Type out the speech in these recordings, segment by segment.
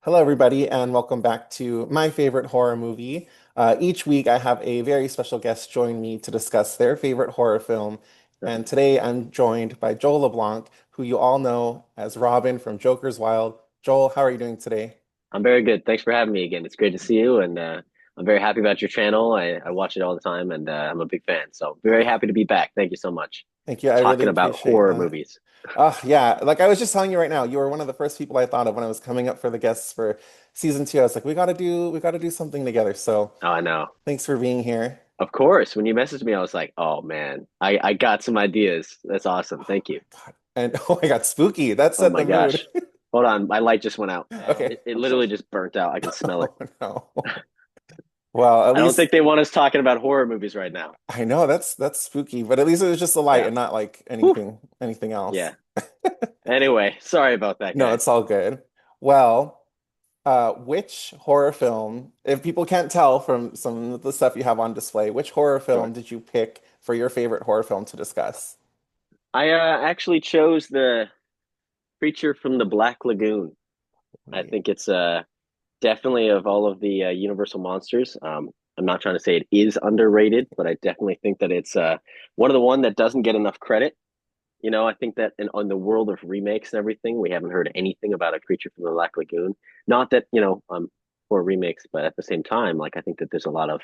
Hello, everybody, and welcome back to my favorite horror movie. Each week, I have a very special guest join me to discuss their favorite horror film. And today, I'm joined by Joel LeBlanc, who you all know as Robin from Joker's Wild. Joel, how are you doing today? I'm very good. Thanks for having me again. It's great to see you, and I'm very happy about your channel. I watch it all the time, and I'm a big fan. So very happy to be back. Thank you so much. Thank you. I really Talking about appreciate horror that. movies. Yeah, like I was just telling you right now, you were one of the first people I thought of when I was coming up for the guests for season two. I was like, we got to do something together. So Oh, I know. thanks for being here. Of course. When you messaged me, I was like, oh man, I got some ideas. That's awesome. Oh Thank my you. God. And oh my God, spooky. That Oh set my the mood. gosh. Hold on, my light just went out. Okay. It literally just burnt out. I can smell it. Oh no. Well, at I don't least think they want us talking about horror movies right now. I know that's spooky, but at least it was just a light Yeah. and not like Whew. anything else. Yeah. Anyway, sorry about that, No, guys. it's all good. Well, which horror film, if people can't tell from some of the stuff you have on display, which horror Sure. film did you pick for your favorite horror film to discuss? I actually chose the creature from the Black Lagoon. I think it's definitely of all of the Universal monsters. I'm not trying to say it is underrated, but I definitely think that it's one of the one that doesn't get enough credit. I think that on the world of remakes and everything, we haven't heard anything about a creature from the Black Lagoon. Not that, for remakes, but at the same time, like I think that there's a lot of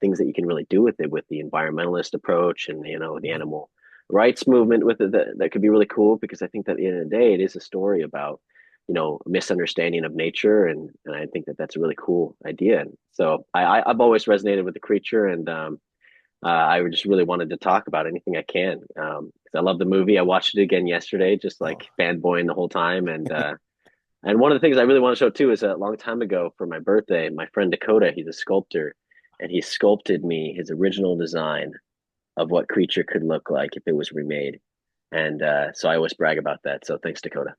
things that you can really do with it, with the environmentalist approach and the animal rights movement with it that could be really cool because I think that at the end of the day, it is a story about misunderstanding of nature, and I think that that's a really cool idea. And so I've always resonated with the creature, and I just really wanted to talk about anything I can because I love the movie. I watched it again yesterday, just Oh, like fanboying the whole time, and one of the things I really want to show too is a long time ago for my birthday, my friend Dakota, he's a sculptor, and he sculpted me his original design of what creature could look like if it was remade. And so I always brag about that. So thanks, Dakota.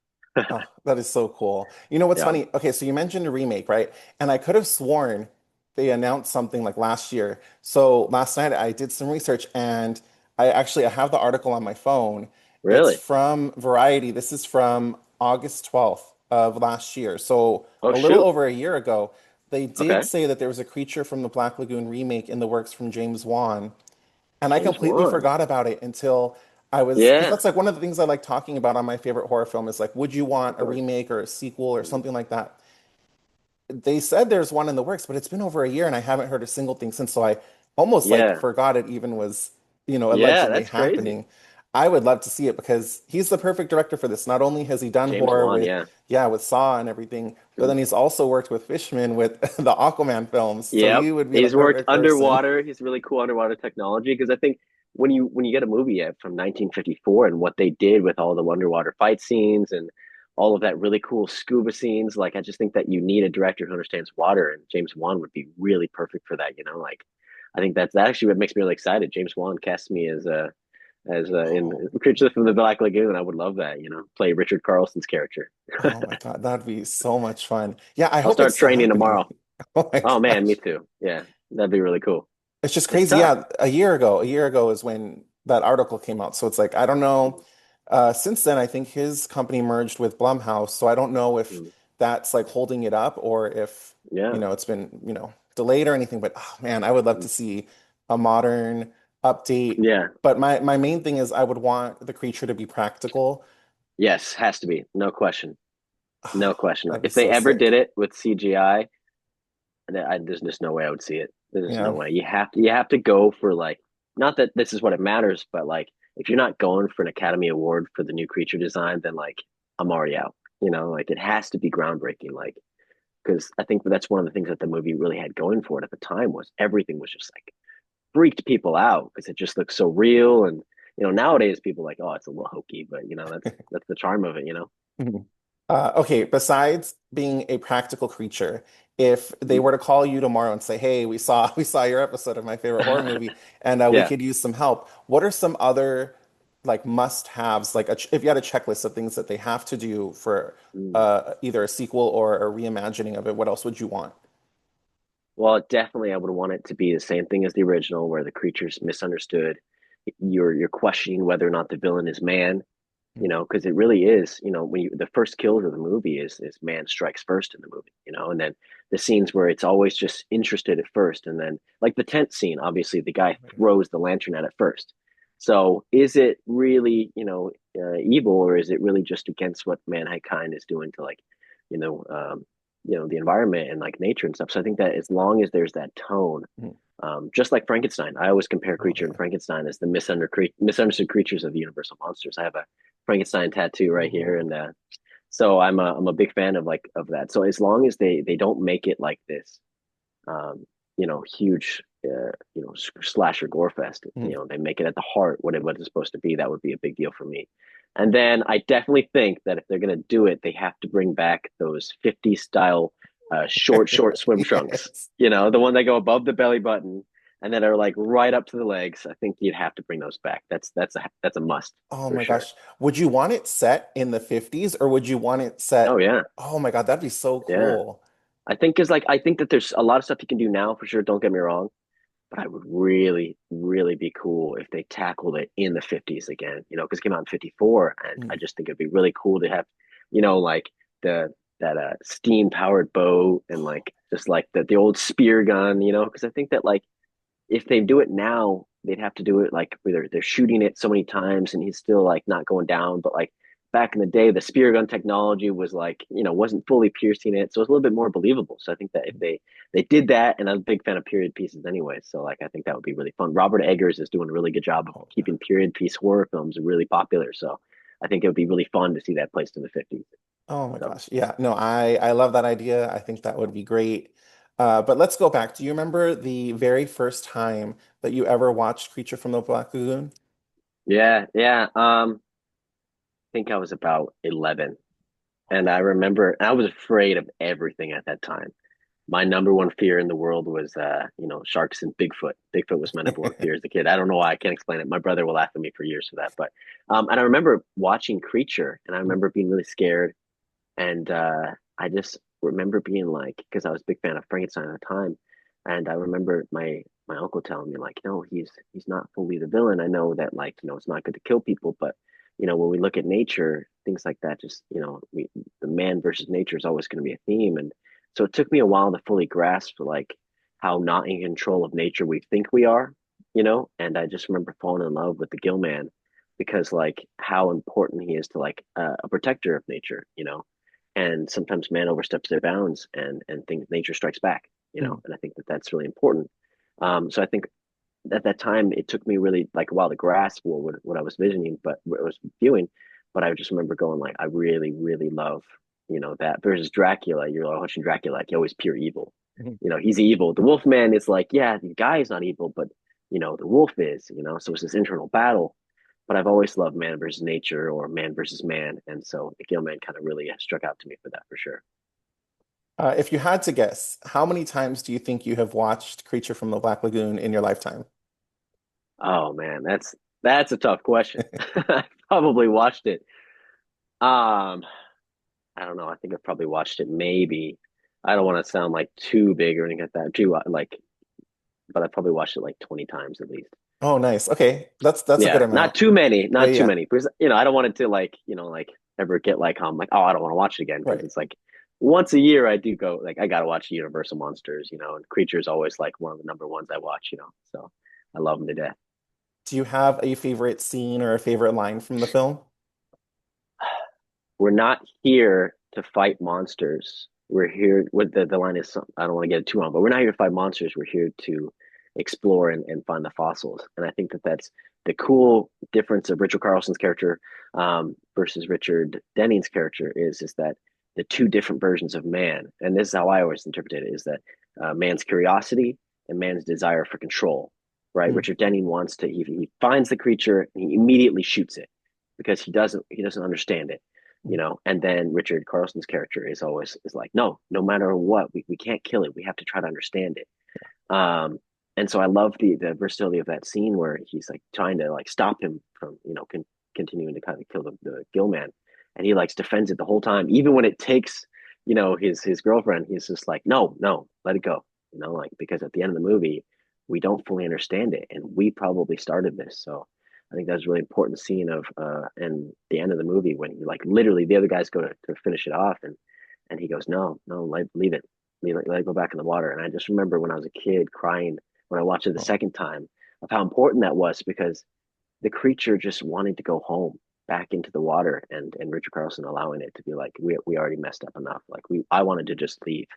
oh, that is so cool. You know what's Yeah. funny? Okay, so you mentioned a remake, right? And I could have sworn they announced something like last year. So last night I did some research and I have the article on my phone. It's Really? from Variety. This is from August 12th of last year. So Oh, a little shoot. over a year ago, they did Okay. say that there was a Creature from the Black Lagoon remake in the works from James Wan. And I James completely Wan. forgot about it until because Yeah. that's like one of the things I like talking about on my favorite horror film is like, would you Of want a course. remake or a sequel or something like that? They said there's one in the works, but it's been over a year and I haven't heard a single thing since. So I almost like Yeah. forgot it even was, Yeah, allegedly that's crazy. happening. I would love to see it because he's the perfect director for this. Not only has he done James horror Wan, with, yeah. yeah, with Saw and everything, but then he's also worked with Fishman with the Aquaman films. So Yep. he would be the He's worked perfect person. underwater. He's really cool underwater technology because I think when you get a movie from 1954 and what they did with all the underwater fight scenes and all of that really cool scuba scenes, like I just think that you need a director who understands water, and James Wan would be really perfect for that. Like I think that's that actually what makes me really excited. James Wan cast me as in Oh, Creature from the Black Lagoon. I would love that. Play Richard Carlson's character. oh my God, that'd be so much fun. Yeah, I I'll hope start it's training happening. tomorrow. Oh my Oh man, me gosh. too. Yeah, that'd be really cool. It's just It's crazy. tough. Yeah, a year ago is when that article came out. So it's like, I don't know. Since then, I think his company merged with Blumhouse. So I don't know if Mm. that's like holding it up or if, Yeah. it's been, delayed or anything. But oh man, I would love to see a modern update. Yeah. But my main thing is I would want the creature to be practical. Yes, has to be. No question. No question. That'd be If they so ever did sick. it with CGI, there's just no way I would see it. There's just no Yeah. way. You have to go for like not that this is what it matters, but like if you're not going for an Academy Award for the new creature design, then like I'm already out. Like it has to be groundbreaking. Like because I think that's one of the things that the movie really had going for it at the time was everything was just like freaked people out because it just looks so real. And nowadays people are like, oh, it's a little hokey, but that's the charm of it. Mhm. Okay, besides being a practical creature, if they were to call you tomorrow and say, "Hey, we saw your episode of my favorite horror movie, and we Yeah. could use some help," what are some other like must-haves, like if you had a checklist of things that they have to do for Mm. either a sequel or a reimagining of it, what else would you want? Well, definitely, I would want it to be the same thing as the original, where the creature's misunderstood. You're questioning whether or not the villain is man. you know, because it really is, you know, when you the first kills of the movie is man strikes first in the movie, you know, and then the scenes where it's always just interested at first, and then like the tent scene, obviously the guy Right. throws the lantern at it first. So is it really, you know, evil, or is it really just against what mankind is doing to like, you know, you know, the environment and like nature and stuff? So I think that as long as there's that tone, Mhm. just like Frankenstein, I always compare Oh Creature and yeah. Frankenstein as the misunderstood creatures of the Universal monsters. I have a Frankenstein tattoo right here, Ooh. and so I'm a big fan of like of that. So as long as they don't make it like this, um, you know, huge, you know, slasher gore fest. You Mhm. know, they make it at the heart what it's supposed to be. That would be a big deal for me. And then I definitely think that if they're gonna do it, they have to bring back those 50s style short swim trunks. Yes. You know, the one that go above the belly button and that are like right up to the legs. I think you'd have to bring those back. That's a must Oh for my sure. gosh. Would you want it set in the 50s or would you want it set? Oh yeah, Oh my God, that'd be so yeah. cool. I think that there's a lot of stuff you can do now for sure. Don't get me wrong, but I would really, really be cool if they tackled it in the 50s again, you know, because it came out in 54. And I Mm. just think it'd be really cool to have, you know, like the, that steam powered boat and like just like the old spear gun, you know, because I think that like if they do it now, they'd have to do it like whether they're shooting it so many times and he's still like not going down. But like back in the day, the spear gun technology was like, you know, wasn't fully piercing it. So it's a little bit more believable. So I think that if they did that, and I'm a big fan of period pieces anyway. So like I think that would be really fun. Robert Eggers is doing a really good job of Oh yeah. keeping period piece horror films really popular. So I think it would be really fun to see that placed in the 50s. Oh my So gosh. Yeah. No, I love that idea. I think that would be great. But let's go back. Do you remember the very first time that you ever watched Creature from the Black Lagoon? yeah, yeah. I think I was about 11. And I Okay. remember I was afraid of everything at that time. My number one fear in the world was, you know, sharks and Bigfoot. Bigfoot was my number one fear as a kid. I don't know why. I can't explain it. My brother will laugh at me for years for that. But, and I remember watching Creature, and I remember being really scared. And I just remember being like, because I was a big fan of Frankenstein at the time, and I remember my uncle telling me like, no, he's not fully the villain. I know that like, you know, it's not good to kill people, but you know, when we look at nature, things like that, just you know, the man versus nature is always going to be a theme, and so it took me a while to fully grasp like how not in control of nature we think we are, you know. And I just remember falling in love with the Gill Man because like how important he is to like a protector of nature, you know, and sometimes man oversteps their bounds and things nature strikes back, you know, and I think that that's really important. So I think at that time it took me really like a while to grasp what I was visioning, but what I was viewing. But I just remember going like I really love, you know, that versus Dracula. You're like watching Dracula like always pure evil, you know, he's evil. The wolf man is like, yeah, the guy is not evil, but you know the wolf is, you know, so it's this internal battle. But I've always loved man versus nature or man versus man, and so the Gill Man kind of really struck out to me for that for sure. If you had to guess, how many times do you think you have watched Creature from the Black Lagoon in your lifetime? Oh man, that's a tough question. I probably watched it. Um, I don't know. I think I've probably watched it maybe. I don't want to sound like too big or anything like that. Too like, but I probably watched it like 20 times at least. Oh, nice. Okay, that's a good Yeah, not amount. too many, Yeah, not too yeah, many. Because you know, I don't want it to like, you know, like ever get like I'm like, oh, I don't want to watch it again because right. it's like once a year I do go like I gotta watch Universal Monsters, you know, and Creature's always like one of the number ones I watch, you know. So I love them to death. Do you have a favorite scene or a favorite line from the film? We're not here to fight monsters. We're here with the line is I don't want to get it too wrong, but we're not here to fight monsters. We're here to explore and find the fossils. And I think that that's the cool difference of Richard Carlson's character versus Richard Denning's character is that the two different versions of man, and this is how I always interpret it, is that man's curiosity and man's desire for control. Right? Mm, Richard Denning wants to he finds the creature and he immediately shoots it because he doesn't understand it, you mm, know. And then Richard Carlson's character is always is like, no matter what, we can't kill it, we have to try to understand it. And so I love the versatility of that scene where he's like trying to like stop him from, you know, continuing to kind of kill the Gill Man, and he like defends it the whole time even when it takes, you know, his girlfriend. He's just like, no, let it go, you know, like because at the end of the movie we don't fully understand it and we probably started this. So I think that's a really important scene of and the end of the movie when he like literally the other guys go to finish it off and he goes, no, no, leave it. Let it go back in the water. And I just remember when I was a kid crying when I watched it the Oh, second time of how important that was because the creature just wanted to go home back into the water and Richard Carlson allowing it to be like, we already messed up enough. Like I wanted to just leave.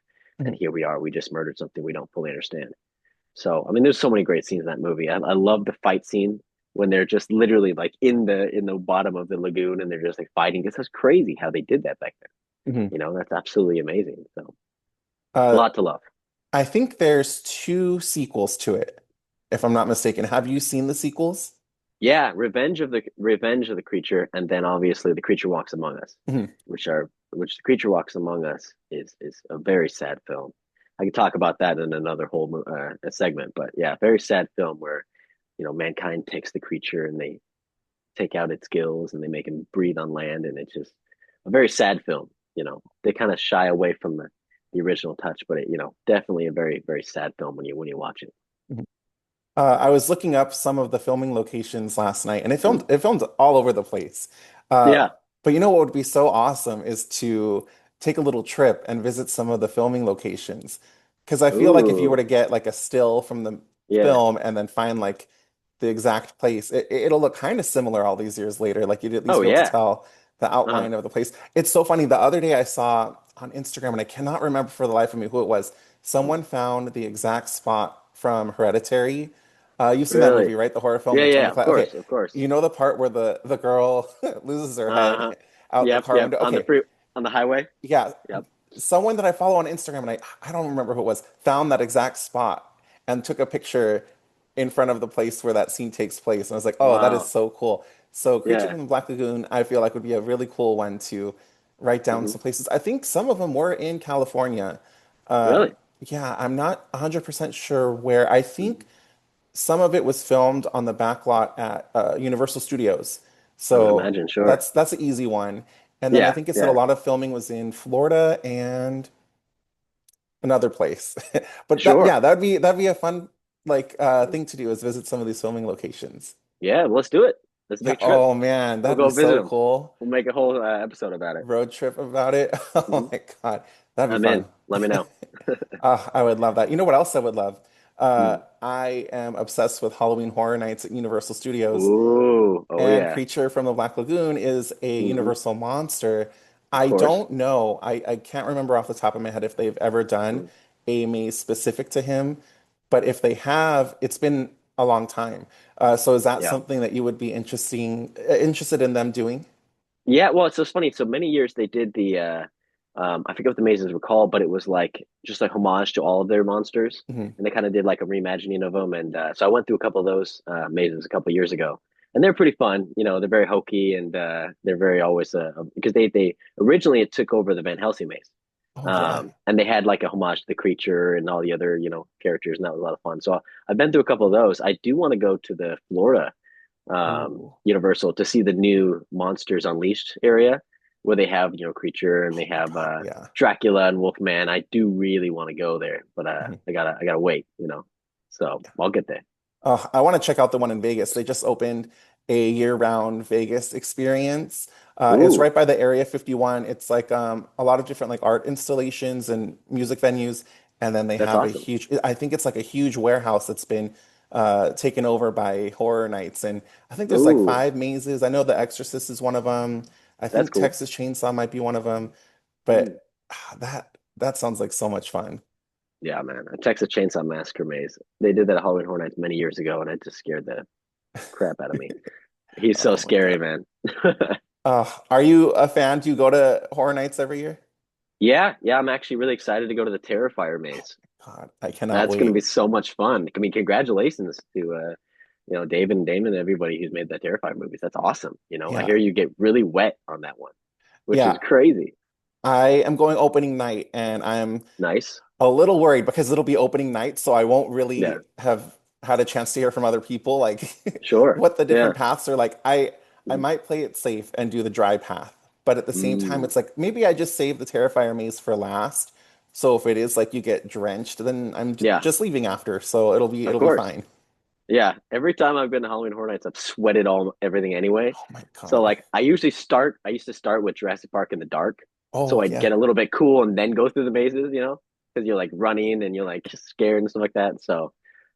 And mhm. here we are. We just murdered something we don't fully understand. So I mean, there's so many great scenes in that movie. I love the fight scene when they're just literally like in the bottom of the lagoon and they're just like fighting. Because that's crazy how they did that back then. Mhm. You know, that's absolutely amazing. So a Uh, lot to love. I think there's two sequels to it, if I'm not mistaken. Have you seen the sequels? Yeah, Revenge of the Creature, and then obviously The Creature Walks Among Us, Mhm. which The Creature Walks Among Us is a very sad film. I could talk about that in another whole segment, but yeah, very sad film where mankind takes the creature and they take out its gills and they make him breathe on land, and it's just a very sad film. They kind of shy away from the original touch, but definitely a very very sad film when you watch it. Mhm. I was looking up some of the filming locations last night, and Mm. it filmed all over the place. Uh, Yeah. but you know what would be so awesome is to take a little trip and visit some of the filming locations. Because I feel like if you were Ooh. to get like a still from the Yeah. film and then find like the exact place, it'll look kind of similar all these years later. Like you'd at least Oh be able to yeah. tell the Uh-huh. outline of the place. It's so funny. The other day I saw on Instagram, and I cannot remember for the life of me who it was. Someone found the exact spot from Hereditary. You've seen that movie, Really? right? The horror film Yeah, with Tony yeah, of Collette. Okay, course, of course. you know the part where the girl loses her Uh-huh. head out the Yep, car yep. window? Okay, On the highway. yeah. Yep. Someone that I follow on Instagram, and I don't remember who it was, found that exact spot and took a picture in front of the place where that scene takes place. And I was like, oh, that is Wow. so cool. So Creature Yeah. from the Black Lagoon, I feel like would be a really cool one to write down Hmm. some places. I think some of them were in California. Uh, Really? yeah, I'm not 100% sure where. I think Mm. some of it was filmed on the back lot at Universal Studios. I would So imagine, sure. that's an easy one. And then I Yeah, think it said a yeah. lot of filming was in Florida and another place. But that Sure. yeah, that'd be a fun thing to do is visit some of these filming locations. Yeah, let's do it. Let's Yeah, make a trip. oh man, We'll that'd be go visit so them. cool. We'll make a whole episode about it. Road trip about it. Oh Hmm. my God, that'd be I'm fun. in. Let me know. I would love that. You know what else I would love? Mm. I am obsessed with Halloween Horror Nights at Universal Studios. Ooh. Oh And yeah. Creature from the Black Lagoon is a Hmm. Universal monster. Of I course. don't know. I can't remember off the top of my head if they've ever done Mm. a maze specific to him. But if they have, it's been a long time. So is that Yeah. something that you would be interested in them doing? Yeah, well, it's so funny. So many years they did I forget what the mazes were called, but it was like just like homage to all of their monsters, Hmm. and they kind of did like a reimagining of them. And so I went through a couple of those mazes a couple of years ago, and they're pretty fun. They're very hokey and they're very always because they originally it took over the Van Helsing maze, Oh yeah. and they had like a homage to the creature and all the other characters, and that was a lot of fun. So I've been through a couple of those. I do want to go to the Florida Ooh. Universal to see the new Monsters Unleashed area where they have Creature and they Oh my have God, yeah. Dracula and Wolfman. I do really want to go there, but Mhm. I gotta wait. So I'll get there. I want to check out the one in Vegas. They just opened a year-round Vegas experience. It's Ooh, right by the Area 51. It's like a lot of different like art installations and music venues, and then they that's have a awesome. huge. I think it's like a huge warehouse that's been taken over by horror nights, and I think there's like Ooh, five mazes. I know The Exorcist is one of them. I that's think cool. Texas Chainsaw might be one of them, Mm. but that sounds like so much fun. Yeah, man. A Texas Chainsaw Massacre maze. They did that at Halloween Horror Nights many years ago, and it just scared the crap out of me. He's so Oh my scary, God. man. Are you a fan? Do you go to horror nights every year? Yeah, yeah. I'm actually really excited to go to the Terrifier maze. God, I cannot That's going to be wait. so much fun. I mean, congratulations to David and Damon and everybody who's made that Terrifier movies. That's awesome. I Yeah. hear you get really wet on that one, which is Yeah. crazy. I am going opening night and I'm Nice. a little worried because it'll be opening night, so I won't Yeah. really have had a chance to hear from other people like Sure. what the Yeah. different paths are like. I Mm. might play it safe and do the dry path, but at the same time Mm. it's like maybe I just save the Terrifier maze for last. So if it is like you get drenched, then I'm Yeah. just leaving after, so it'll Of be course. fine. Yeah, every time I've been to Halloween Horror Nights, I've sweated all everything anyway. Oh my So God. like I used to start with Jurassic Park in the dark, so Oh I'd yeah. get a little bit cool and then go through the mazes, because you're like running and you're like scared and stuff like that. So,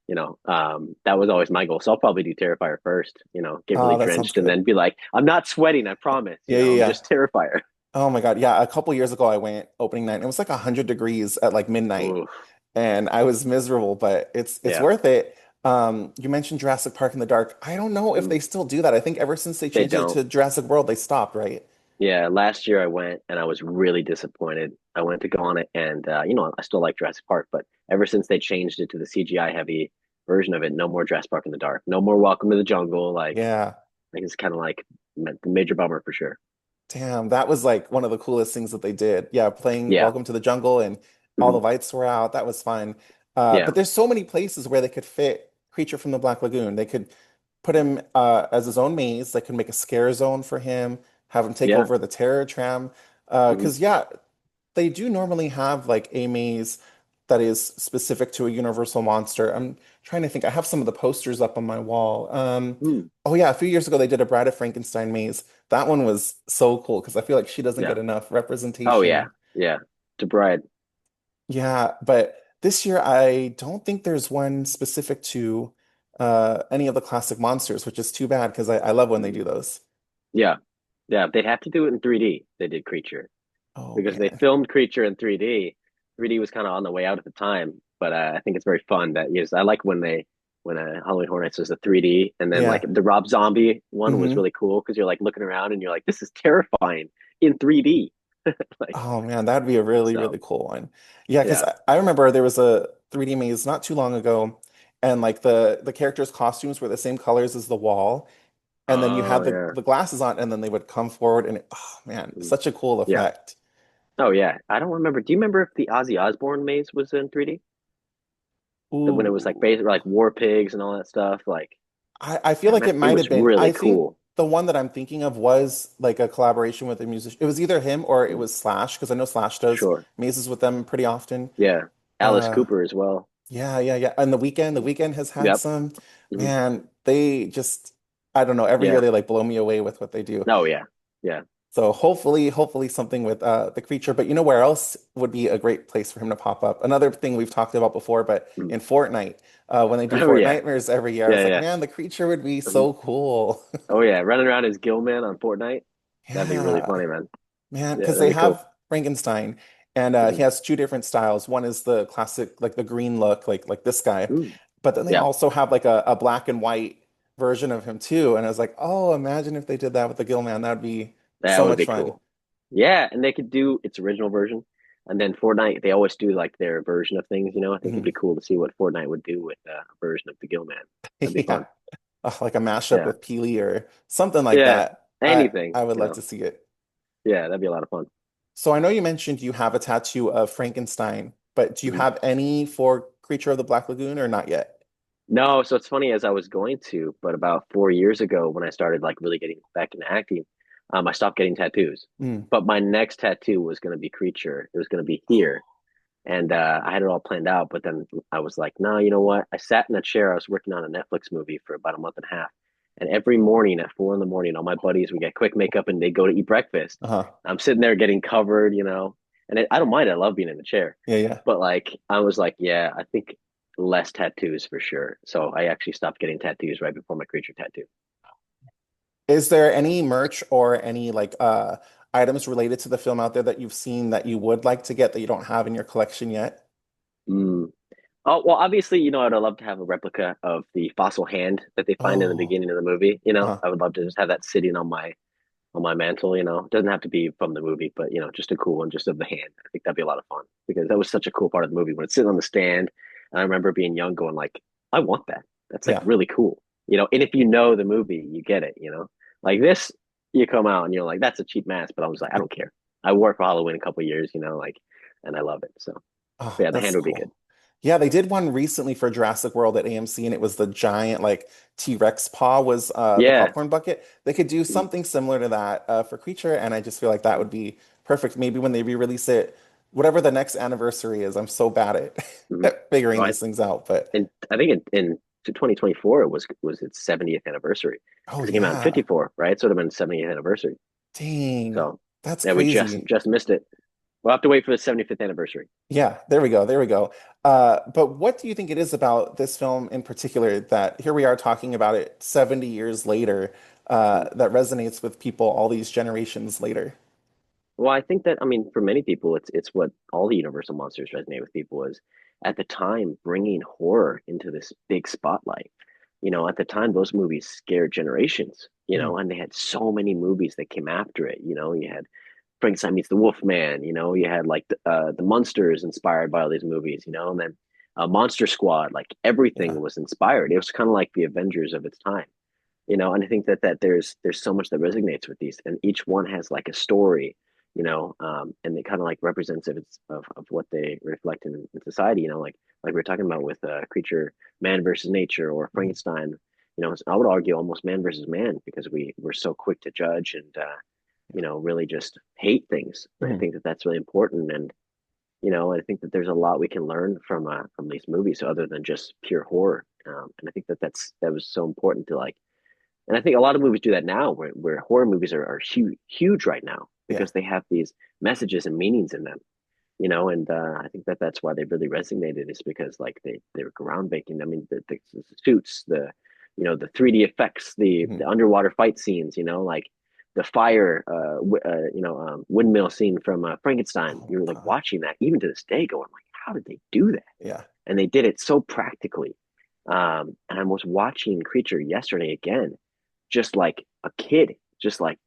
that was always my goal. So I'll probably do Terrifier first, get really Oh, that sounds drenched and good. then be like, I'm not sweating, I promise, Yeah, yeah, I'm yeah. just Terrifier. Oh my God. Yeah, a couple years ago I went opening night and it was like 100 degrees at like midnight Ooh, and I was miserable, but it's yeah, worth it. You mentioned Jurassic Park in the dark. I don't know if mm, they still do that. I think ever since they they changed it don't. to Jurassic World, they stopped, right? Yeah, last year I went and I was really disappointed. I went to go on it and I still like Jurassic Park, but ever since they changed it to the CGI heavy version of it, no more Jurassic Park in the dark. No more Welcome to the Jungle. Yeah. It's kind of like the major bummer for sure. Damn, that was like one of the coolest things that they did. Yeah, playing Yeah. Welcome to the Jungle and all the Mhm. lights were out. That was fun. Yeah. But there's so many places where they could fit Creature from the Black Lagoon. They could put him as his own maze. They could make a scare zone for him, have him take Yeah. over the terror tram. Hmm. Because yeah, they do normally have like a maze that is specific to a universal monster. I'm trying to think. I have some of the posters up on my wall. Mm. Oh yeah, a few years ago they did a Bride of Frankenstein maze. That one was so cool because I feel like she doesn't Yeah. get enough Oh yeah. representation. Yeah. To Bride. Yeah, but this year I don't think there's one specific to any of the classic monsters, which is too bad because I love when they Mm. do those. Yeah. Yeah. They'd have to do it in 3D. They did Creature Oh because they man. filmed Creature in 3D. 3D was kind of on the way out at the time, but I think it's very fun that yes, I like when Halloween Horror Nights was a 3D, and then like Yeah. the Rob Zombie one was Hmm. really cool because you're like looking around and you're like, this is terrifying in 3D. Like Oh man, that'd be a really, so, really cool one. Yeah, because yeah. I remember there was a 3D maze not too long ago, and like the characters' costumes were the same colors as the wall, and then you Oh had yeah. the glasses on, and then they would come forward, and oh man, Mm. such a cool Yeah. effect. Oh yeah. I don't remember. Do you remember if the Ozzy Osbourne maze was in 3D? That when it was like Ooh. based like war pigs and all that stuff, like I feel like it it might have was been. really I think cool. the one that I'm thinking of was like a collaboration with a musician. It was either him or it Mm. was Slash, because I know Slash does Sure. mazes with them pretty often. Yeah. Alice Uh, Cooper as well. yeah, yeah, yeah. And the weekend has had Yep. some. Mhm. Man, they just, I don't know. Every year Yeah. they like blow me away with what they do. Oh yeah. Yeah. So hopefully something with the creature. But you know where else would be a great place for him to pop up? Another thing we've talked about before, but Mhm. in Fortnite, when they do Oh yeah. Fortnitemares every year, I was Yeah, like, yeah. man, the creature would be Mhm. so cool. Oh yeah. Running around as Gilman on Fortnite. That'd be really Yeah, funny, man. man, Yeah, because that'd they be cool. have Frankenstein, and Mhm. he has two different styles. One is the classic, like the green look, like this guy, Mm. but then they Yeah. also have like a black and white version of him too. And I was like, oh, imagine if they did that with the Gill Man. That'd be That so would much be fun. cool. Yeah, and they could do its original version. And then Fortnite, they always do like their version of things. I think it'd be Mhm. cool to see what Fortnite would do with a version of the Gill Man. That'd be Yeah. fun. Like a mashup Yeah. with Peely or something like Yeah. that. Anything, I would love to see it. Yeah, that'd be a lot of fun. So I know you mentioned you have a tattoo of Frankenstein, but do you Mhm. have any for Creature of the Black Lagoon or not yet? No, so it's funny as I was going to, but about 4 years ago when I started like really getting back into acting, I stopped getting tattoos. Mm. But my next tattoo was going to be Creature. It was going to be here. And I had it all planned out, but then I was like, no, you know what? I sat in a chair. I was working on a Netflix movie for about a month and a half. And every morning at 4 in the morning, all my buddies would get quick makeup and they go to eat breakfast. Uh-huh. I'm sitting there getting covered. And I don't mind. I love being in the chair. Yeah, yeah. But like, I was like, yeah, I think less tattoos for sure. So I actually stopped getting tattoos right before my creature tattoo. Is there any merch or any like items related to the film out there that you've seen that you would like to get that you don't have in your collection yet? Mm. Oh, well, obviously, I'd love to have a replica of the fossil hand that they find in the Oh, beginning of the movie. uh-huh. I would love to just have that sitting on my mantle. It doesn't have to be from the movie, but just a cool one, just of the hand. I think that'd be a lot of fun because that was such a cool part of the movie when it's sitting on the stand. And I remember being young going like, I want that. That's like Yeah. really cool. And if you know the movie, you get it. Like this, you come out and you're like, that's a cheap mask, but I was like, I don't care. I wore it for Halloween a couple of years, like, and I love it. So, Oh, but yeah, the that's hand would be good. cool. Yeah, they did one recently for Jurassic World at AMC, and it was the giant like T-Rex paw was the Yeah. popcorn bucket. They could do something similar to that for Creature, and I just feel like that would be perfect. Maybe when they re-release it, whatever the next anniversary is. I'm so bad Mm-hmm. at figuring Right. these things out, but And I think in 2024 was its 70th anniversary Oh because it came out in yeah. 54, right? So it would have been 70th anniversary. Dang. So That's yeah, we just crazy. just missed it. We'll have to wait for the 75th anniversary. Yeah, there we go. There we go. But what do you think it is about this film in particular that here we are talking about it 70 years later, that resonates with people all these generations later? Well, I think that, I mean, for many people, it's what all the Universal monsters resonate with people is at the time bringing horror into this big spotlight. At the time, those movies scared generations, Mhm. and they had so many movies that came after it. You had Frankenstein meets the Wolfman, you had like the Munsters inspired by all these movies, and then Monster Squad, like everything Yeah, was inspired. It was kind of like the Avengers of its time. And I think that there's so much that resonates with these, and each one has like a story, and it kind of like represents of what they reflect in society, like we are talking about with creature man versus nature or mhm, Frankenstein. I would argue almost man versus man because we're so quick to judge and really just hate things. And I mhm. think that that's really important, and I think that there's a lot we can learn from these movies other than just pure horror. And I think that was so important to like, and I think a lot of movies do that now, where horror movies are huge right now Yeah, because they have these messages and meanings in them, and I think that that's why they really resonated is because like they were groundbreaking. I mean, the suits, the 3D effects, mhm. the underwater fight scenes, like the fire, windmill scene from Frankenstein. Oh my You're like God. watching that even to this day, going like, how did they do that? Yeah, And they did it so practically. And I was watching Creature yesterday again, just like a kid, just like,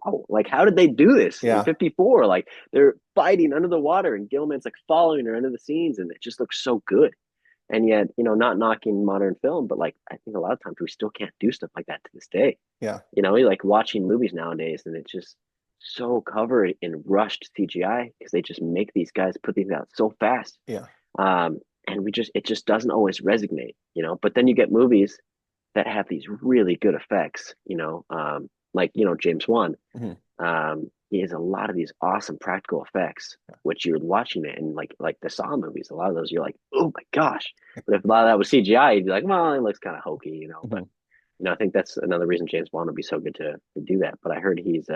oh, like how did they do this in yeah, 54? Like they're fighting under the water and Gilman's like following her into the scenes and it just looks so good. And yet, not knocking modern film, but like I think a lot of times we still can't do stuff like that to this day. yeah, You like watching movies nowadays and it's just so covered in rushed CGI because they just make these guys put these out so fast. yeah. Um, and it just doesn't always resonate. But then you get movies that have these really good effects, like, James Wan. Mhm. He has a lot of these awesome practical effects, which you're watching it and like the Saw movies, a lot of those you're like, oh my gosh. But if a lot of that was CGI, you'd be like, well, it looks kind of hokey. But Mhm. I think that's another reason James Bond would be so good to do that. But I heard he's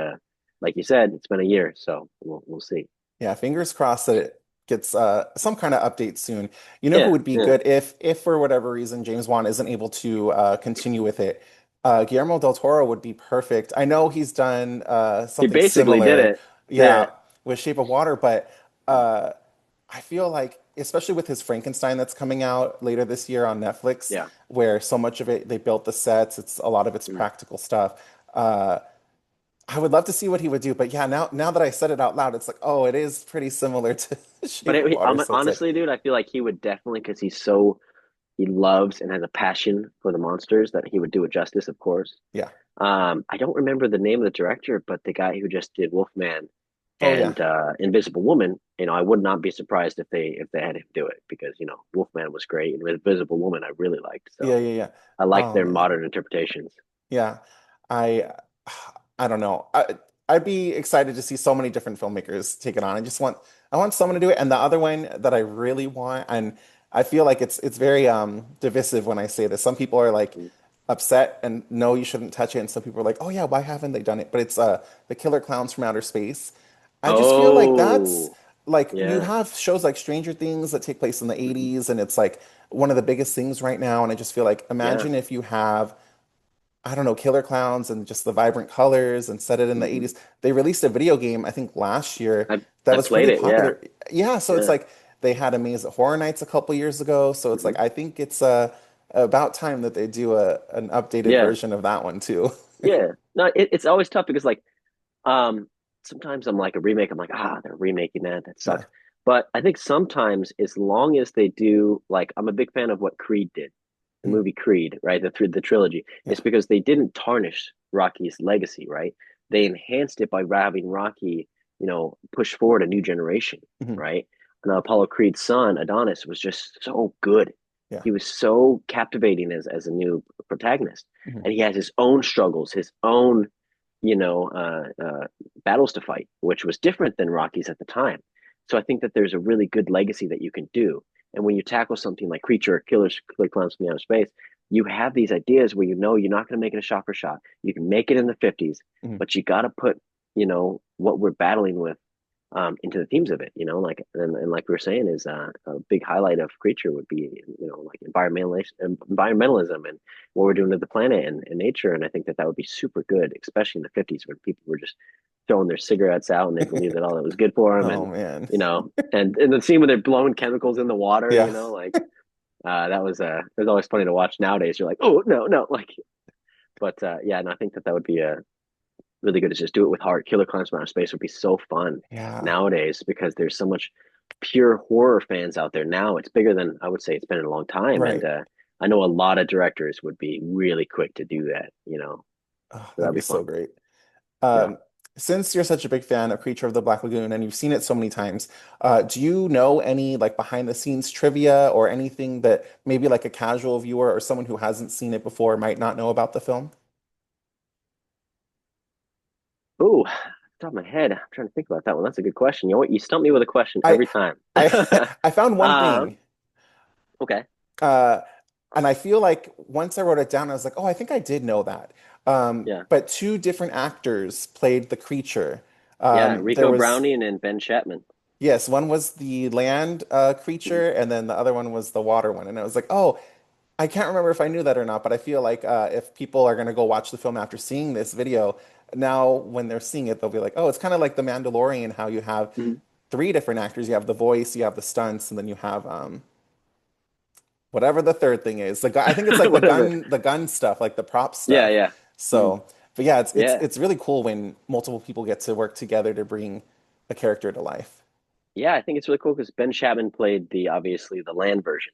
like you said, it's been a year, so we'll see. Yeah, fingers crossed that it gets some kind of update soon. You know who Yeah, would be yeah. good if for whatever reason James Wan isn't able to continue with it? Guillermo del Toro would be perfect. I know he's done He something basically did similar, it. yeah, Yeah. with Shape of Water, but I feel like, especially with his Frankenstein that's coming out later this year on Netflix, Yeah. where so much of it they built the sets, it's a lot of it's Mm. practical stuff. Uh, I would love to see what he would do, but yeah, now that I said it out loud, it's like, oh, it is pretty similar to But Shape of Water. So it's like, honestly, dude, I feel like he would definitely because he loves and has a passion for the monsters that he would do it justice, of course. yeah. I don't remember the name of the director, but the guy who just did Wolfman Oh yeah. and Invisible Woman, I would not be surprised if they had him do it because Wolfman was great and Invisible Woman I really liked. Yeah, So yeah, yeah. I like Oh their man. modern interpretations. Yeah. I I don't know. I'd be excited to see so many different filmmakers take it on. I want someone to do it. And the other one that I really want, and I feel like it's very divisive when I say this. Some people are like upset and no, you shouldn't touch it. And some people are like, oh yeah, why haven't they done it? But it's the Killer Clowns from Outer Space. I just feel like that's Oh, like you yeah, have shows like Stranger Things that take place in the 80s and it's like one of the biggest things right now. And I just feel like yeah. imagine if you have I don't know, killer clowns and just the vibrant colors and set it in the hmm 80s. They released a video game, I think last year, I that I was played pretty it. Yeah, popular. Yeah, so it's yeah. like they had Amaze at Horror Nights a couple years ago. So it's hmm like I think it's about time that they do an updated Yeah, version of that one too. yeah. No, it's always tough because like Um, sometimes I'm like a remake. I'm like, they're remaking that. That Yeah. sucks. But I think sometimes, as long as they do, like, I'm a big fan of what Creed did, the Mhm. movie Creed, right? The trilogy. It's Yeah. because they didn't tarnish Rocky's legacy, right? They enhanced it by having Rocky, push forward a new generation, Mhm. right? And Apollo Creed's son, Adonis, was just so good. Yeah. He was so captivating as a new protagonist, Mhm. and he has his own struggles, his own you know, battles to fight, which was different than Rockies at the time. So I think that there's a really good legacy that you can do. And when you tackle something like Creature or Killer Clowns from Outer Space, you have these ideas where you know you're not going to make it a shot for shot. You can make it in the 50s, Mhm. but you got to put, what we're battling with into the themes of it, like and like we were saying is a big highlight of Creature would be, like environmentalism and what we're doing to the planet and nature. And I think that would be super good, especially in the 50s when people were just throwing their cigarettes out and they believed that all that was good for them. Oh And, man. and the scene where they're blowing chemicals in the water, Yeah. like that was it was always funny to watch nowadays. You're like, oh no, no, like, but yeah, and I think that would be a really good to just do it with heart. Killer Clowns from Outer Space would be so fun Yeah. nowadays because there's so much pure horror fans out there now. It's bigger than I would say it's been in a long time, and Right. I know a lot of directors would be really quick to do that. Oh, So that'd that'd be be so fun. great. Yeah. Um, since you're such a big fan of Creature of the Black Lagoon and you've seen it so many times, do you know any like behind the scenes trivia or anything that maybe like a casual viewer or someone who hasn't seen it before might not know about the film? Ooh, top of my head, I'm trying to think about that one. That's a good question. You know what? You stump me with a question I every time. I I found one um, thing. okay. Uh, and I feel like once I wrote it down, I was like, oh, I think I did know that. Yeah. But two different actors played the creature. Yeah. There Rico was, Browning and Ben Chapman. yes, one was the land Mhm. creature, and then the other one was the water one. And I was like, oh, I can't remember if I knew that or not, but I feel like if people are going to go watch the film after seeing this video, now when they're seeing it, they'll be like, oh, it's kind of like The Mandalorian, how you have Mhm. three different actors. You have the voice, you have the stunts, and then you have whatever the third thing is. The gun, I think it's like Whatever. the gun stuff, like the prop Yeah. stuff. Yeah. Mhm. So, but yeah, Yeah. it's really cool when multiple people get to work together to bring a character to life. Yeah. I think it's really cool because Ben Chapman played obviously the land version,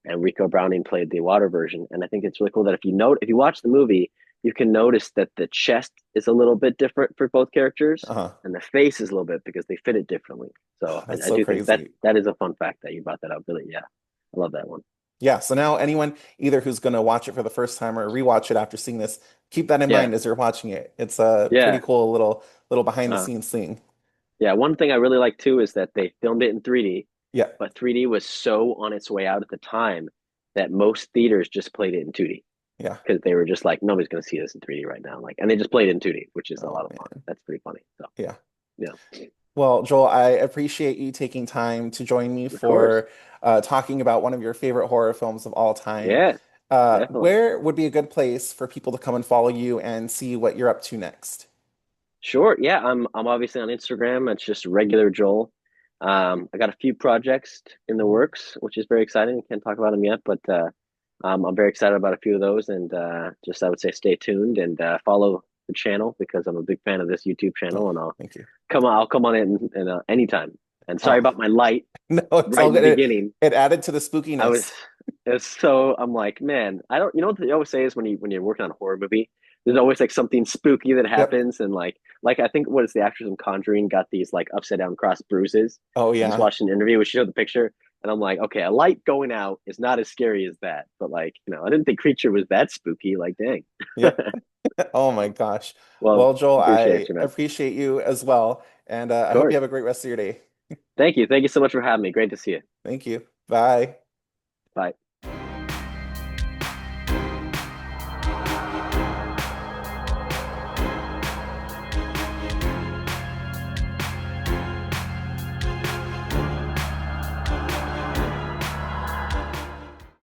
and Rico Browning played the water version. And I think it's really cool that if you watch the movie, you can notice that the chest is a little bit different for both characters, Uh-huh. and the face is a little bit because they fit it differently. So That's I so do think that crazy. that is a fun fact that you brought that up. Really, yeah, I love that one. Yeah, so now anyone either who's going to watch it for the first time or rewatch it after seeing this, keep that in Yeah, mind as you're watching it. It's a pretty yeah, cool little behind the uh, scenes thing. yeah. One thing I really like too is that they filmed it in 3D, Yeah, but 3D was so on its way out at the time that most theaters just played it in 2D. yeah. Because they were just like, nobody's going to see this in 3D right now. Like, and they just played it in 2D, which is a Oh lot of fun. man. That's pretty funny. So, Yeah. yeah, Well, Joel, I appreciate you taking time to join me of course. for talking about one of your favorite horror films of all time. Yeah, definitely. Where would be a good place for people to come and follow you and see what you're up to next? Sure. Yeah, I'm obviously on Instagram. It's just regular Joel. I got a few projects in the works, which is very exciting. Can't talk about them yet, but I'm very excited about a few of those. And just I would say stay tuned and follow the channel because I'm a big fan of this YouTube Oh, channel, and thank you. I'll come on in and anytime. And sorry Oh, about my light no, it's right all in the good. beginning. It added to the I was spookiness. it's so I'm like, man, I don't what they always say is when you're working on a horror movie, there's always like something spooky that Yep. happens and like I think what is the actress in Conjuring got these like upside down cross bruises. Oh I just yeah. watched an interview where she showed the picture and I'm like, okay, a light going out is not as scary as that. But like, I didn't think Creature was that spooky. Like, dang. Yep. Oh my gosh. Well, Well, Joel, appreciate I you, man. Of appreciate you as well, and I hope you course. have a great rest of your day. Thank you. Thank you so much for having me. Great to see you. Thank you. Bye. Bye.